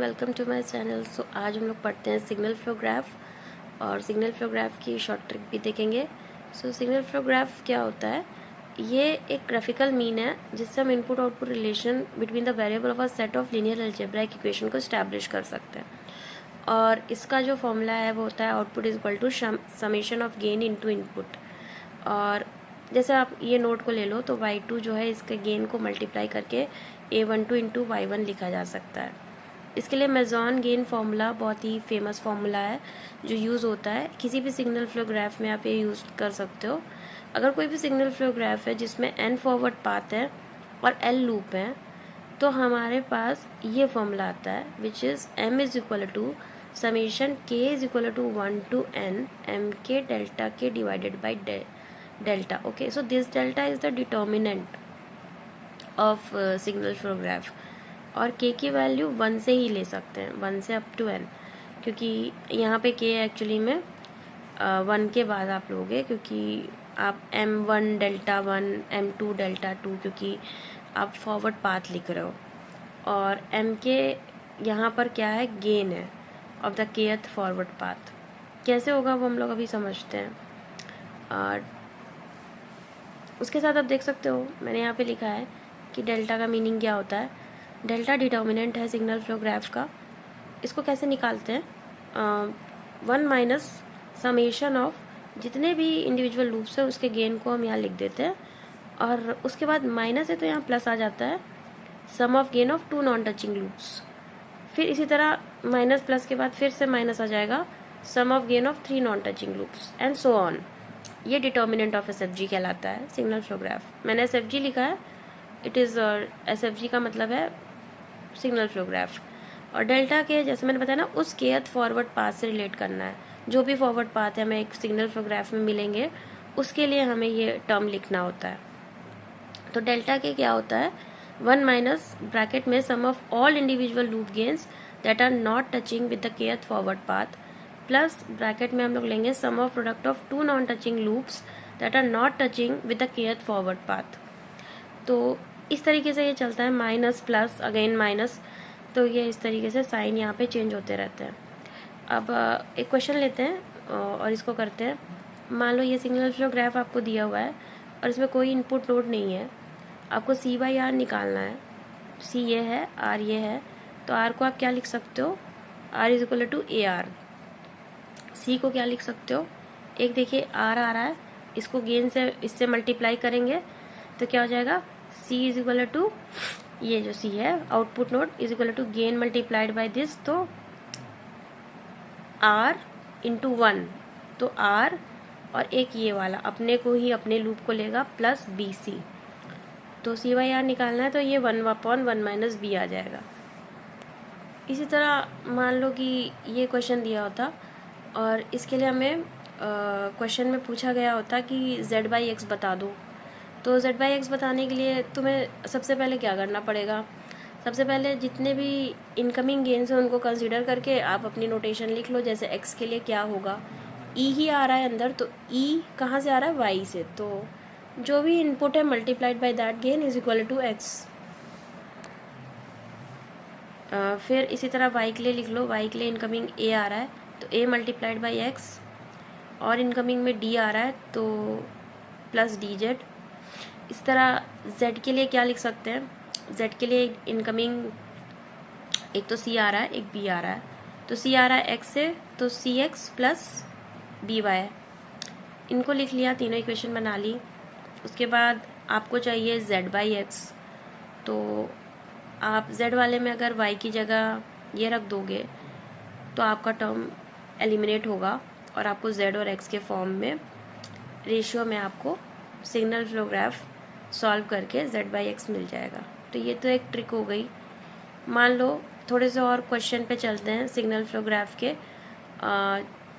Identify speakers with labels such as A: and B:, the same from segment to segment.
A: Welcome to my channel. So आज हम लोग पढ़ते हैं सिग्नल फ्लो ग्राफ और सिग्नल फ्लो ग्राफ की शॉर्ट ट्रिक भी देखेंगे। सो सिग्नल फ्लो ग्राफ क्या होता है? ये एक ग्राफिकल मीन है जिससे हम input output relation between the variable of a set of linear algebraic equation को स्टैब्लिश कर सकते हैं। और इसका जो फॉर्मूला है वो होता है output is equal to summation of gain into input. और जैसे आप ये नोट को ले लो तो y2 जो है इसके गेन को मल्टीप्लाई करके a12 इंटू y1 लिखा जा सकता है। इसके लिए मेजॉन गेन फार्मूला बहुत ही फेमस फार्मूला है जो यूज़ होता है किसी भी सिग्नल फ्लो ग्राफ में। आप ये यूज़ कर सकते हो। अगर कोई भी सिग्नल फ्लो ग्राफ है जिसमें n फॉरवर्ड पाथ है और l लूप है तो हमारे पास ये फॉर्मूला आता है which is m is equal to summation k is equal to 1 to n m k delta k divided by delta. Okay, so this delta is the determinant of signal flow graph और k की value 1 से ही ले सकते हैं, 1 से up to n, क्योंकि यहाँ पे k एक्चुअली में 1 के बाद आप लोगे, क्योंकि आप m1 डेल्टा 1 m2 डेल्टा 2 क्योंकि आप फॉरवर्ड पाथ लिख रहे हो। और mk यहाँ पर क्या है? गेन है of the kth forward path. कैसे होगा वो हम लोग अभी समझते हैं। उसके साथ आप देख सकते हो मैंने यहाँ पे लिखा है कि डेल्टा का मीनिंग क्या होता है। डेल्टा डिटर्मिनेंट है सिग्नल फ्लो ग्राफ का। इसको कैसे निकालते हैं? 1 माइनस समेशन ऑफ जितने भी इंडिविजुअल लूप्स है उसके गेन को हम यहाँ लिख देते हैं और उसके बाद माइनस है तो यहाँ प्लस आ जाता है sum of gain of 2 non touching loops. फिर इसी तरह माइनस प्लस के बाद फिर से माइनस आ जाएगा sum of gain of 3 non touching loops and so on. ये डिटर्मिनेंट ऑफ SFG कहलाता है सिग्नल फ्लो ग्राफ। मैंने SFG लिखा है, इट इज़ SFG का मतलब है सिग्नल फ्लो ग्राफ। और डेल्टा के जैसे मैंने बताया ना उस kth फॉरवर्ड पाथ से रिलेट करना है। जो भी फॉरवर्ड पाथ है हमें एक सिग्नल फ्लो ग्राफ में मिलेंगे उसके लिए हमें ये टर्म लिखना होता है। तो डेल्टा के क्या होता है? 1 माइनस ब्रैकेट में sum of all individual loop gains that are not touching with the kth forward path plus bracket में हम लोग लेंगे sum of product of 2 non touching loops that are not touching with the kth forward path. तो इस तरीके से ये चलता है, माइनस प्लस अगेन माइनस, तो ये इस तरीके से साइन यहाँ पे चेंज होते रहते हैं। अब एक क्वेश्चन लेते हैं और इसको करते हैं। मान लो ये सिग्नल फ्लो ग्राफ आपको दिया हुआ है और इसमें कोई इनपुट नोड नहीं है। आपको C/R निकालना है। C ये है, R ये है, तो R को आप क्या लिख सकते हो? R is equal to AR। C को क्या लिख सकते हो? एक देखिए R आ रहा है, इसको गेन से इससे मल्टीप्लाई करेंगे तो क्या हो जाएगा? C इज इक्वल टू ये जो C है output node is equal to gain multiplied by this, तो R इंटू 1, तो R और एक ये वाला अपने को ही अपने लूप को लेगा प्लस BC। तो C/R निकालना है तो ये 1/1 माइनस B आ जाएगा। इसी तरह मान लो कि ये क्वेश्चन दिया होता और इसके लिए हमें क्वेश्चन में पूछा गया होता कि Z/X बता दो। तो Z/X बताने के लिए तुम्हें सबसे पहले क्या करना पड़ेगा? सबसे पहले जितने भी इनकमिंग गेन्स हैं उनको कंसीडर करके आप अपनी नोटेशन लिख लो। जैसे x के लिए क्या होगा? E ही आ रहा है अंदर, तो E कहाँ से आ रहा है? Y से। तो जो भी इनपुट है multiplied by that gain is equal to x। फिर इसी तरह y के लिए लिख लो। y के लिए इनकमिंग A आ रहा है तो A मल्टीप्लाइड बाई x और इनकमिंग में D आ रहा है तो प्लस DZ। इस तरह Z के लिए क्या लिख सकते हैं? Z के लिए इनकमिंग एक तो C आ रहा है, एक B आ रहा है, तो C आ रहा है x से तो CX प्लस BY। इनको लिख लिया, तीनों इक्वेशन बना ली। उसके बाद आपको चाहिए Z/X, तो आप Z वाले में अगर Y की जगह ये रख दोगे तो आपका टर्म एलिमिनेट होगा और आपको Z और X के फॉर्म में रेशियो में आपको सिग्नल फ्लो ग्राफ सॉल्व करके Z/X मिल जाएगा। तो ये तो एक ट्रिक हो गई। मान लो थोड़े से और क्वेश्चन पे चलते हैं सिग्नल फ्लो ग्राफ के,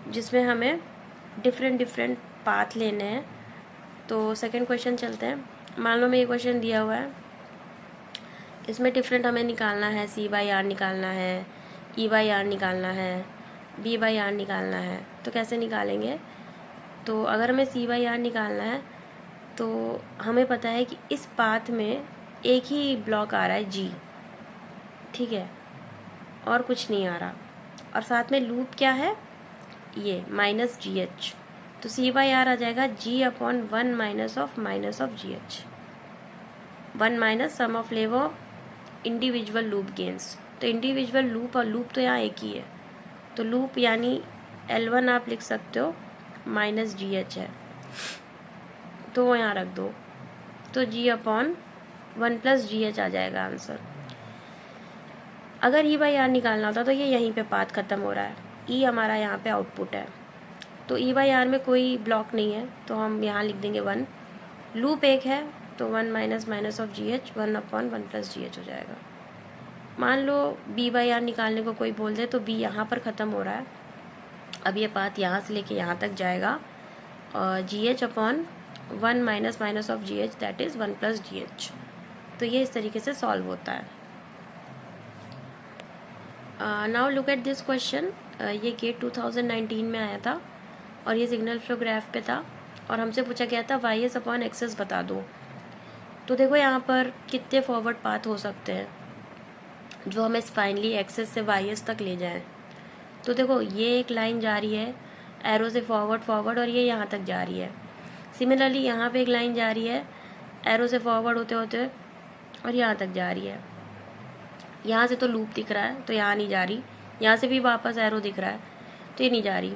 A: जिसमें हमें डिफरेंट पाथ लेने हैं। तो सेकंड क्वेश्चन चलते हैं। मान लो मैं ये क्वेश्चन दिया हुआ है, इसमें डिफरेंट हमें निकालना है, C/R निकालना है, E/R निकालना है, B/R निकालना है। तो कैसे निकालेंगे? तो अगर हमें C/R निकालना है तो हमें पता है कि इस पाथ में एक ही ब्लॉक आ रहा है G, ठीक है। और कुछ नहीं आ रहा, और साथ में लूप क्या है ये माइनस जी एच, तो सी बाई आर आ जाएगा G upon 1 minus of G H, 1 minus sum of लेव ऑफ इंडिविजुअल लूप गेन्स। तो इंडिविजुअल लूप और लूप तो यहाँ एक ही है, तो लूप यानी L1 आप लिख सकते हो माइनस जी एच है, तो वो यहाँ रख दो, तो जी अपॉन 1 प्लस जी एच आ जाएगा आंसर। अगर ई बाई आर निकालना होता तो ये यहीं पे पाथ खत्म हो रहा है, ई हमारा यहाँ पे आउटपुट है, तो ई बाई आर में कोई ब्लॉक नहीं है, तो हम यहाँ लिख देंगे 1, लूप एक है तो 1 minus minus of G H 1 upon 1 plus ji H हो जाएगा। मान लो बी बाई आर निकालने को कोई बोल दे तो बी यहाँ पर ख़त्म हो रहा है, अब ये पाथ यहाँ से लेके यहाँ तक जाएगा, और जी H upon 1 minus minus of G H that is 1 plus ji H. तो ये इस तरीके से सॉल्व होता है। Now look at this question, ये गेट 2019 में आया था और ये सिग्नल फ्लो ग्राफ पे था, और हमसे पूछा गया था वाई एस अपॉन एक्सेस बता दो। तो देखो यहाँ पर कितने फॉरवर्ड पाथ हो सकते हैं जो हमें फाइनली एक्सेस से वाई एस तक ले जाएं। तो देखो ये एक लाइन जा रही है एरो से फॉरवर्ड और ये यहाँ तक जा रही है। सिमिलरली यहाँ पे एक लाइन जा रही है एरो से फॉरवर्ड होते होते और यहाँ तक जा रही है। यहाँ से तो लूप दिख रहा है तो यहाँ नहीं जा रही, यहाँ से भी वापस एरो दिख रहा है तो ये नहीं जा रही।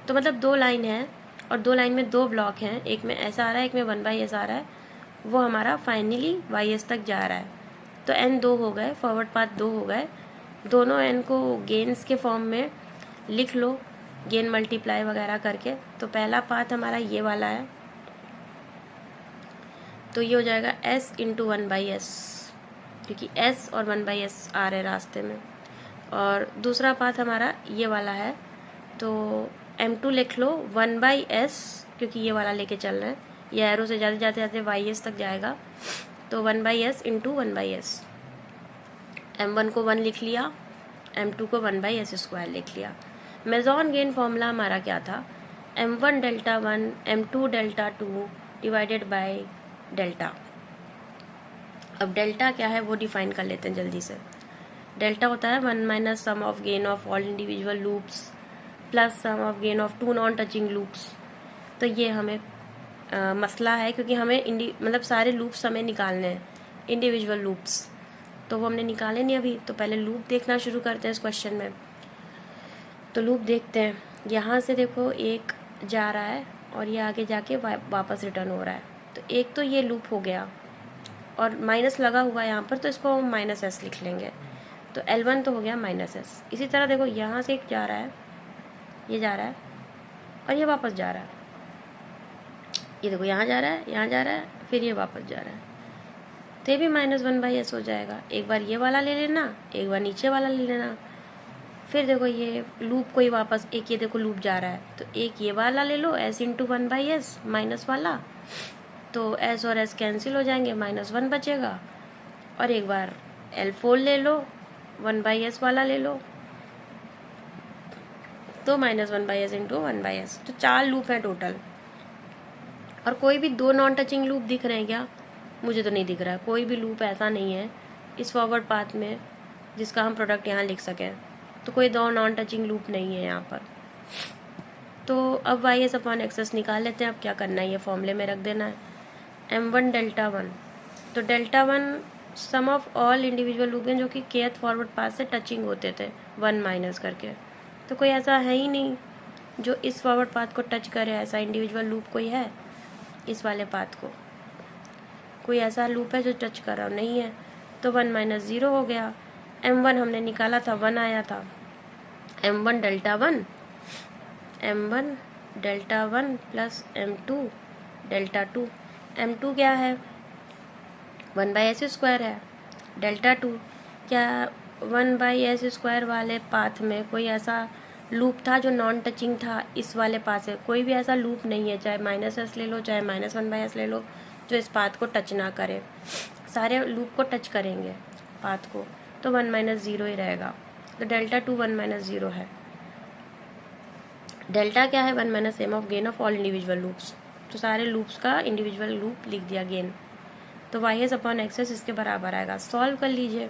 A: तो मतलब 2 लाइन है और 2 लाइन में 2 ब्लॉक हैं, एक में ऐसा आ रहा है एक में 1 बाई एस आ रहा है, वो हमारा फाइनली वाई एस तक जा रहा है। तो n 2 हो गए, फॉरवर्ड पाथ 2 हो गए, दोनों n को गेन्स के फॉर्म में लिख लो गेन मल्टीप्लाई वगैरह करके। तो पहला पाथ हमारा ये वाला है, तो ये हो जाएगा s इंटू 1 बाई एस, क्योंकि s और 1 बाई एस आ रहे रास्ते में। और दूसरा पाथ हमारा ये वाला है, तो m2 लिख लो 1 बाई एस, क्योंकि ये वाला लेके चल रहे हैं, ये एरो से जाते जाते जाते वाई एस तक जाएगा, तो 1 by S into 1 by S. m1 को 1 लिख लिया, m2 को 1 बाई एस स्क्वायर लिख लिया। मेजॉन गेन फॉर्मूला हमारा क्या था, m1 delta 1 m2 delta 2 divided by delta. अब डेल्टा क्या है वो डिफाइन कर लेते हैं जल्दी से। डेल्टा होता है 1 minus sum of gain of all individual loops plus sum of gain of 2 non touching loops. तो ये हमें मसला है, क्योंकि हमें मतलब सारे लूप्स हमें निकालने हैं, इंडिविजुअल लूप्स तो वो हमने निकाले नहीं अभी। तो पहले लूप देखना शुरू करते हैं इस क्वेश्चन में। तो लूप देखते हैं, यहाँ से देखो एक जा रहा है और ये आगे जाके वापस रिटर्न हो रहा है, तो एक तो ये लूप हो गया और माइनस लगा हुआ है यहाँ पर, तो इसको हम माइनस एस लिख लेंगे। तो L1 तो हो गया माइनस एस। इसी तरह देखो यहाँ से एक जा रहा है, ये जा रहा है और ये वापस जा रहा है, ये देखो यहाँ जा रहा है, यहाँ जा रहा है, फिर ये वापस जा रहा है, तो ये भी माइनस 1 बाई एस हो जाएगा। एक बार ये वाला ले लेना, एक बार नीचे वाला ले लेना, फिर देखो ये लूप कोई वापस एक ये देखो लूप जा रहा है, तो एक ये वाला ले लो s into 1 by S minus वाला, तो s और s कैंसिल हो जाएंगे, -1 बचेगा। और एक बार L4 ले लो, 1 बाई एस वाला ले लो, तो -1 by S into 1 by S. तो 4 लूप हैं टोटल। और कोई भी 2 नॉन टचिंग लूप दिख रहे हैं क्या? मुझे तो नहीं दिख रहा है कोई भी लूप ऐसा नहीं है इस फॉरवर्ड पाथ में जिसका हम प्रोडक्ट यहाँ लिख सकें। तो कोई 2 नॉन टचिंग लूप नहीं है यहाँ पर। तो अब वाई एस अपॉन एक्सेस निकाल लेते हैं। अब क्या करना है, ये फॉर्मूले में रख देना है m1 डेल्टा 1। तो delta 1 sum of all individual loop हैं जो कि kth फॉरवर्ड पाथ से टचिंग होते थे 1 माइनस करके। तो कोई ऐसा है ही नहीं जो इस फॉरवर्ड पाथ को टच करे, ऐसा इंडिविजुअल लूप कोई है इस वाले पाथ को? कोई ऐसा लूप है जो टच कर रहा नहीं है। तो 1 माइनस 0 हो गया। m1 हमने निकाला था 1 आया था, m1 delta 1 m1 delta 1 plus m2 delta 2। m2 क्या है, 1 बाई एस स्क्वायर है। डेल्टा 2 क्या, 1 बाई एस स्क्वायर वाले पाथ में कोई ऐसा लूप था जो नॉन टचिंग था इस वाले पाथ से? कोई भी ऐसा लूप नहीं है, चाहे माइनस एस ले लो चाहे -1 बाई एस ले लो, जो इस पाथ को टच ना करे। सारे लूप को टच करेंगे पाथ को, तो 1 माइनस 0 ही रहेगा। तो डेल्टा 2 1 माइनस 0 है। डेल्टा क्या है, 1 minus sum of gain of all individual loops. तो सारे लूप्स का इंडिविजुअल लूप लिख दिया गेन। तो वाई एस अपॉन एक्सेस इसके बराबर आएगा। सॉल्व कर लीजिए।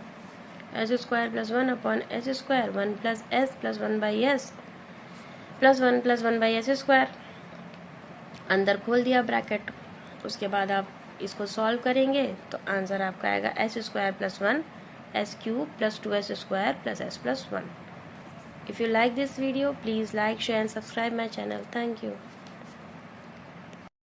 A: S square plus 1 upon S square, 1 plus S plus 1 by S plus 1 plus 1 by S square, अंदर खोल दिया ब्रैकेट। उसके बाद आप इसको सॉल्व करेंगे तो आंसर आपका आएगा S square plus 1 S cube plus 2s square plus S plus 1। If you like this video, please like, share and subscribe my channel. Thank you.